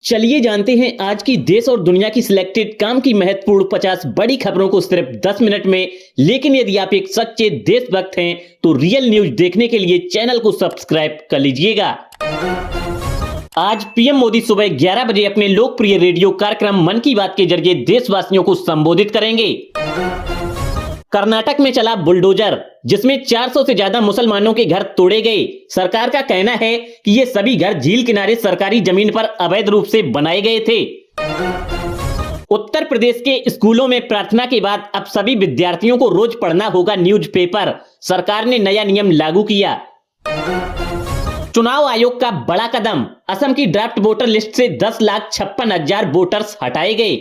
चलिए जानते हैं आज की देश और दुनिया की सिलेक्टेड काम की महत्वपूर्ण 50 बड़ी खबरों को सिर्फ 10 मिनट में। लेकिन यदि आप एक सच्चे देशभक्त हैं तो रियल न्यूज देखने के लिए चैनल को सब्सक्राइब कर लीजिएगा। आज पीएम मोदी सुबह 11 बजे अपने लोकप्रिय रेडियो कार्यक्रम मन की बात के जरिए देशवासियों को संबोधित करेंगे। कर्नाटक में चला बुलडोजर, जिसमें 400 से ज्यादा मुसलमानों के घर तोड़े गए। सरकार का कहना है कि ये सभी घर झील किनारे सरकारी जमीन पर अवैध रूप से बनाए गए थे। उत्तर प्रदेश के स्कूलों में प्रार्थना के बाद अब सभी विद्यार्थियों को रोज पढ़ना होगा न्यूज़पेपर। सरकार ने नया नियम लागू किया। चुनाव आयोग का बड़ा कदम, असम की ड्राफ्ट वोटर लिस्ट से 10,56,000 वोटर्स हटाए गए।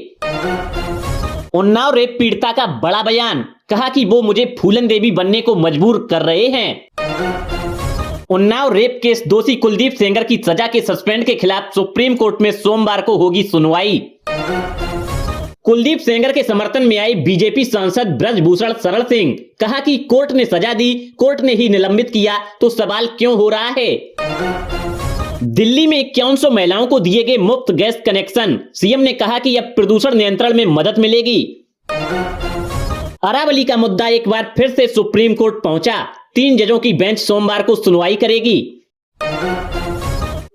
उन्नाव रेप पीड़िता का बड़ा बयान, कहा कि वो मुझे फूलन देवी बनने को मजबूर कर रहे हैं। उन्नाव रेप केस दोषी कुलदीप सेंगर की सजा के सस्पेंड के खिलाफ सुप्रीम कोर्ट में सोमवार को होगी सुनवाई। कुलदीप सेंगर के समर्थन में आए बीजेपी सांसद ब्रजभूषण शरण सिंह, कहा कि कोर्ट ने सजा दी, कोर्ट ने ही निलंबित किया, तो सवाल क्यों हो रहा है। दिल्ली में 5100 महिलाओं को दिए गए मुफ्त गैस कनेक्शन, सीएम ने कहा कि अब प्रदूषण नियंत्रण में मदद मिलेगी। अरावली का मुद्दा एक बार फिर से सुप्रीम कोर्ट पहुंचा। 3 जजों की बेंच सोमवार को सुनवाई करेगी।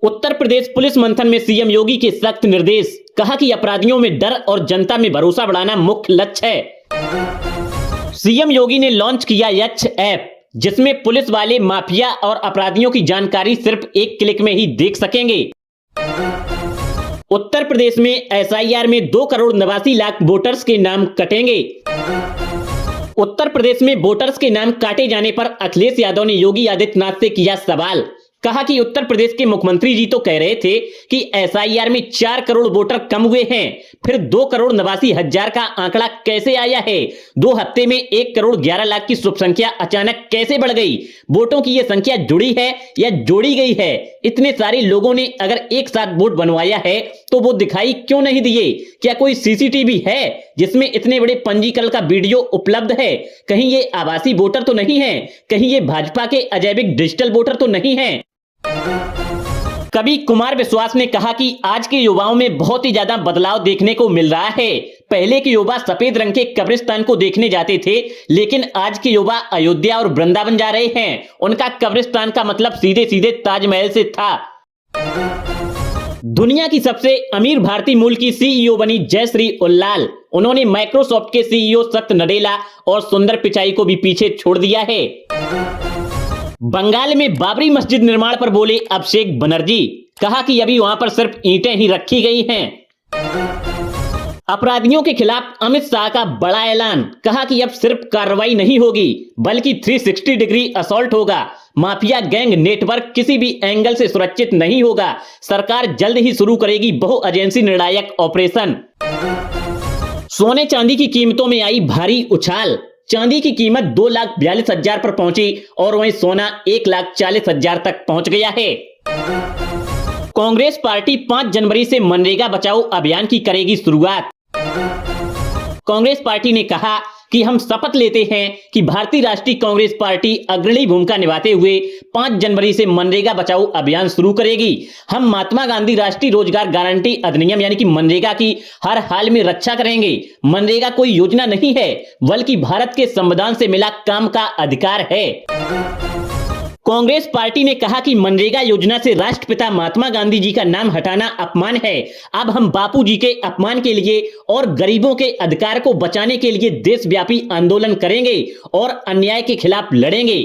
उत्तर प्रदेश पुलिस मंथन में सीएम योगी के सख्त निर्देश, कहा कि अपराधियों में डर और जनता में भरोसा बढ़ाना मुख्य लक्ष्य है। सीएम योगी ने लॉन्च किया यक्ष ऐप, जिसमें पुलिस वाले माफिया और अपराधियों की जानकारी सिर्फ एक क्लिक में ही देख सकेंगे। उत्तर प्रदेश में एसआईआर में 2,89,00,000 वोटर्स के नाम कटेंगे। उत्तर प्रदेश में वोटर्स के नाम काटे जाने पर अखिलेश यादव ने योगी आदित्यनाथ से किया सवाल, कहा कि उत्तर प्रदेश के मुख्यमंत्री जी तो कह रहे थे कि एसआईआर में 4 करोड़ वोटर कम हुए हैं, फिर 2,89,000 का आंकड़ा कैसे आया है। 2 हफ्ते में 1,11,00,000 की शुभ संख्या अचानक कैसे बढ़ गई। वोटों की यह संख्या जुड़ी है या जोड़ी गई है। इतने सारे लोगों ने अगर एक साथ वोट बनवाया है तो वो दिखाई क्यों नहीं दिए। क्या कोई सीसीटीवी है जिसमें इतने बड़े पंजीकरण का वीडियो उपलब्ध है। कहीं ये आभासी वोटर तो नहीं है, कहीं ये भाजपा के अजैविक डिजिटल वोटर तो नहीं है। कवि कुमार विश्वास ने कहा कि आज के युवाओं में बहुत ही ज्यादा बदलाव देखने को मिल रहा है। पहले के युवा सफेद रंग के कब्रिस्तान को देखने जाते थे, लेकिन आज के युवा अयोध्या और वृंदावन जा रहे हैं। उनका कब्रिस्तान का मतलब सीधे सीधे ताजमहल से था। दुनिया की सबसे अमीर भारतीय मूल की सीईओ बनी जयश्री उल्लाल। उन्होंने माइक्रोसॉफ्ट के सीईओ सत्य नडेला और सुंदर पिचाई को भी पीछे छोड़ दिया है। बंगाल में बाबरी मस्जिद निर्माण पर बोले अभिषेक बनर्जी, कहा कि अभी वहां पर सिर्फ ईंटें ही रखी गई हैं। अपराधियों के खिलाफ अमित शाह का बड़ा ऐलान, कहा कि अब सिर्फ कार्रवाई नहीं होगी बल्कि 360 डिग्री असॉल्ट होगा। माफिया गैंग नेटवर्क किसी भी एंगल से सुरक्षित नहीं होगा। सरकार जल्द ही शुरू करेगी बहु एजेंसी निर्णायक ऑपरेशन। सोने चांदी की कीमतों में आई भारी उछाल, चांदी की कीमत 2,42,000 पर पहुंची और वहीं सोना 1,40,000 तक पहुंच गया है। कांग्रेस पार्टी 5 जनवरी से मनरेगा बचाओ अभियान की करेगी शुरुआत। कांग्रेस पार्टी ने कहा कि हम शपथ लेते हैं कि भारतीय राष्ट्रीय कांग्रेस पार्टी अग्रणी भूमिका निभाते हुए 5 जनवरी से मनरेगा बचाओ अभियान शुरू करेगी। हम महात्मा गांधी राष्ट्रीय रोजगार गारंटी अधिनियम यानी कि मनरेगा की हर हाल में रक्षा करेंगे। मनरेगा कोई योजना नहीं है बल्कि भारत के संविधान से मिला काम का अधिकार है। कांग्रेस पार्टी ने कहा कि मनरेगा योजना से राष्ट्रपिता महात्मा गांधी जी का नाम हटाना अपमान है। अब हम बापू जी के अपमान के लिए और गरीबों के अधिकार को बचाने के लिए देशव्यापी आंदोलन करेंगे और अन्याय के खिलाफ लड़ेंगे।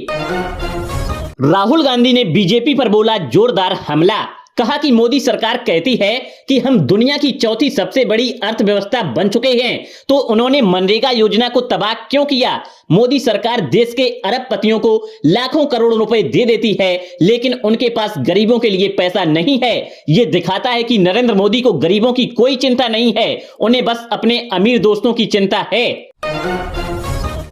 राहुल गांधी ने बीजेपी पर बोला जोरदार हमला, कहा कि मोदी सरकार कहती है कि हम दुनिया की चौथी सबसे बड़ी अर्थव्यवस्था बन चुके हैं, तो उन्होंने मनरेगा योजना को तबाह क्यों किया। मोदी सरकार देश के अरबपतियों को लाखों करोड़ रुपए दे देती है, लेकिन उनके पास गरीबों के लिए पैसा नहीं है। यह दिखाता है कि नरेंद्र मोदी को गरीबों की कोई चिंता नहीं है, उन्हें बस अपने अमीर दोस्तों की चिंता है।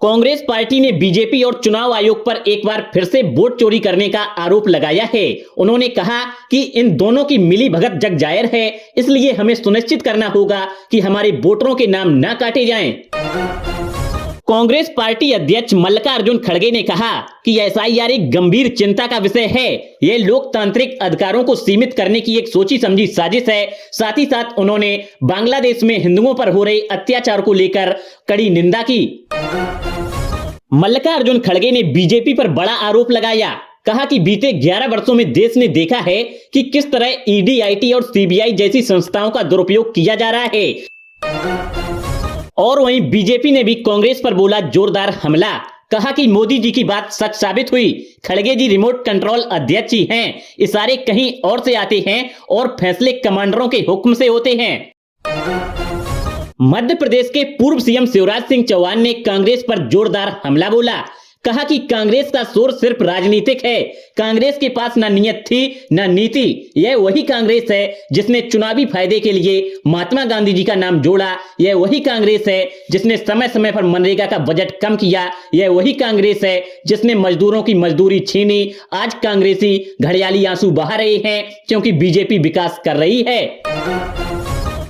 कांग्रेस पार्टी ने बीजेपी और चुनाव आयोग पर एक बार फिर से वोट चोरी करने का आरोप लगाया है। उन्होंने कहा कि इन दोनों की मिली भगत जग जाहिर है, इसलिए हमें सुनिश्चित करना होगा कि हमारे वोटरों के नाम ना काटे जाएं। कांग्रेस पार्टी अध्यक्ष मल्लिकार्जुन खड़गे ने कहा कि एसआईआर एक गंभीर चिंता का विषय है। यह लोकतांत्रिक अधिकारों को सीमित करने की एक सोची समझी साजिश है। साथ ही साथ उन्होंने बांग्लादेश में हिंदुओं पर हो रहे अत्याचार को लेकर कड़ी निंदा की। मल्लिकार्जुन खड़गे ने बीजेपी पर बड़ा आरोप लगाया। कहा कि बीते 11 वर्षों में देश ने देखा है कि किस तरह ईडी, आईटी और सीबीआई जैसी संस्थाओं का दुरुपयोग किया जा रहा है। और वहीं बीजेपी ने भी कांग्रेस पर बोला जोरदार हमला। कहा कि मोदी जी की बात सच साबित हुई। खड़गे जी रिमोट कंट्रोल अध्यक्ष ही हैं, इशारे कहीं और से आते हैं और फैसले कमांडरों के हुक्म से होते हैं। मध्य प्रदेश के पूर्व सीएम शिवराज सिंह चौहान ने कांग्रेस पर जोरदार हमला बोला। कहा कि कांग्रेस का शोर सिर्फ राजनीतिक है। कांग्रेस के पास ना नियत थी ना नीति। यह वही कांग्रेस है जिसने चुनावी फायदे के लिए महात्मा गांधी जी का नाम जोड़ा। यह वही कांग्रेस है जिसने समय समय पर मनरेगा का बजट कम किया। यह वही कांग्रेस है जिसने मजदूरों की मजदूरी छीनी। आज कांग्रेसी घड़ियाली आंसू बहा रहे हैं क्योंकि बीजेपी विकास कर रही है।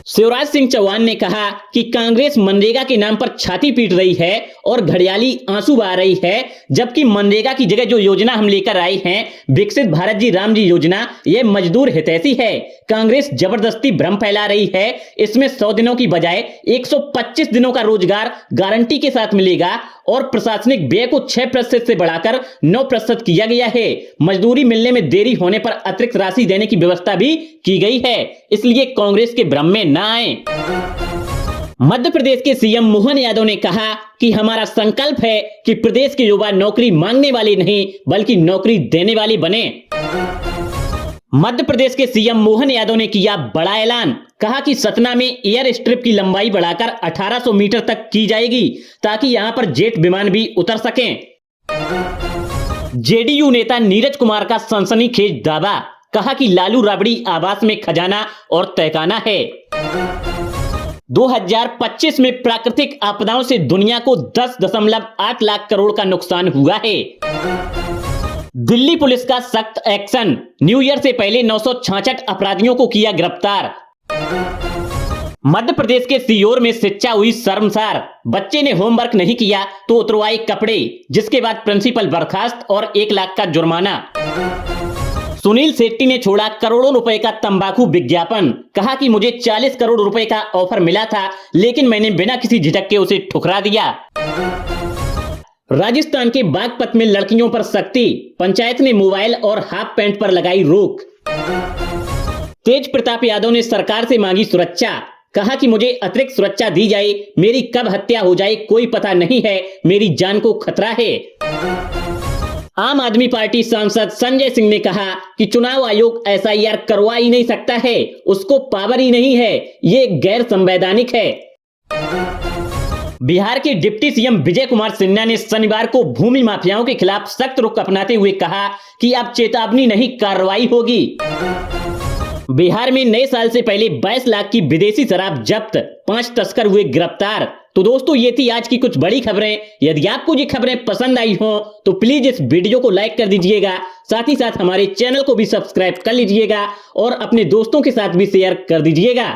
शिवराज सिंह चौहान ने कहा कि कांग्रेस मनरेगा के नाम पर छाती पीट रही है और घड़ियाली आंसू बहा रही है, जबकि मनरेगा की जगह जो योजना हम लेकर आए हैं विकसित भारत जी राम जी योजना, यह मजदूर हितैषी है। कांग्रेस जबरदस्ती भ्रम फैला रही है। इसमें 100 दिनों की बजाय 125 दिनों का रोजगार गारंटी के साथ मिलेगा और प्रशासनिक व्यय को 6% से बढ़ाकर 9% किया गया है। मजदूरी मिलने में देरी होने पर अतिरिक्त राशि देने की व्यवस्था भी की गई है। इसलिए कांग्रेस के भ्रम में ना आए। मध्य प्रदेश के सीएम मोहन यादव ने कहा कि हमारा संकल्प है कि प्रदेश के युवा नौकरी मांगने वाले नहीं बल्कि नौकरी देने वाले बने। मध्य प्रदेश के सीएम मोहन यादव ने किया बड़ा ऐलान। कहा कि सतना में एयर स्ट्रिप की लंबाई बढ़ाकर 1800 मीटर तक की जाएगी ताकि यहां पर जेट विमान भी उतर सकें। जेडीयू नेता नीरज कुमार का सनसनीखेज दावा। कहा कि लालू राबड़ी आवास में खजाना और तहखाना है। 2025 में प्राकृतिक आपदाओं से दुनिया को 10.8 लाख करोड़ का नुकसान हुआ है। दिल्ली पुलिस का सख्त एक्शन। न्यू ईयर से पहले 966 अपराधियों को किया गिरफ्तार। मध्य प्रदेश के सीहोर में शिक्षा हुई शर्मसार। बच्चे ने होमवर्क नहीं किया तो उतरवाए कपड़े, जिसके बाद प्रिंसिपल बर्खास्त और 1 लाख का जुर्माना। सुनील शेट्टी ने छोड़ा करोड़ों रुपए का तंबाकू विज्ञापन। कहा कि मुझे 40 करोड़ रुपए का ऑफर मिला था लेकिन मैंने बिना किसी झिझक के उसे ठुकरा दिया। राजस्थान के बागपत में लड़कियों पर सख्ती। पंचायत ने मोबाइल और हाफ पैंट पर लगाई रोक। तेज प्रताप यादव ने सरकार से मांगी सुरक्षा। कहा कि मुझे अतिरिक्त सुरक्षा दी जाए, मेरी कब हत्या हो जाए कोई पता नहीं है, मेरी जान को खतरा है। आम आदमी पार्टी सांसद संजय सिंह ने कहा कि चुनाव आयोग एसआईआर करवा ही नहीं सकता है, उसको पावर ही नहीं है, ये गैर संवैधानिक है। बिहार के डिप्टी सीएम विजय कुमार सिन्हा ने शनिवार को भूमि माफियाओं के खिलाफ सख्त रुख अपनाते हुए कहा कि अब चेतावनी नहीं कार्रवाई होगी। बिहार में नए साल से पहले 22 लाख की विदेशी शराब जब्त, 5 तस्कर हुए गिरफ्तार। तो दोस्तों ये थी आज की कुछ बड़ी खबरें। यदि आपको ये खबरें पसंद आई हो तो प्लीज इस वीडियो को लाइक कर दीजिएगा, साथ ही साथ हमारे चैनल को भी सब्सक्राइब कर लीजिएगा और अपने दोस्तों के साथ भी शेयर कर दीजिएगा।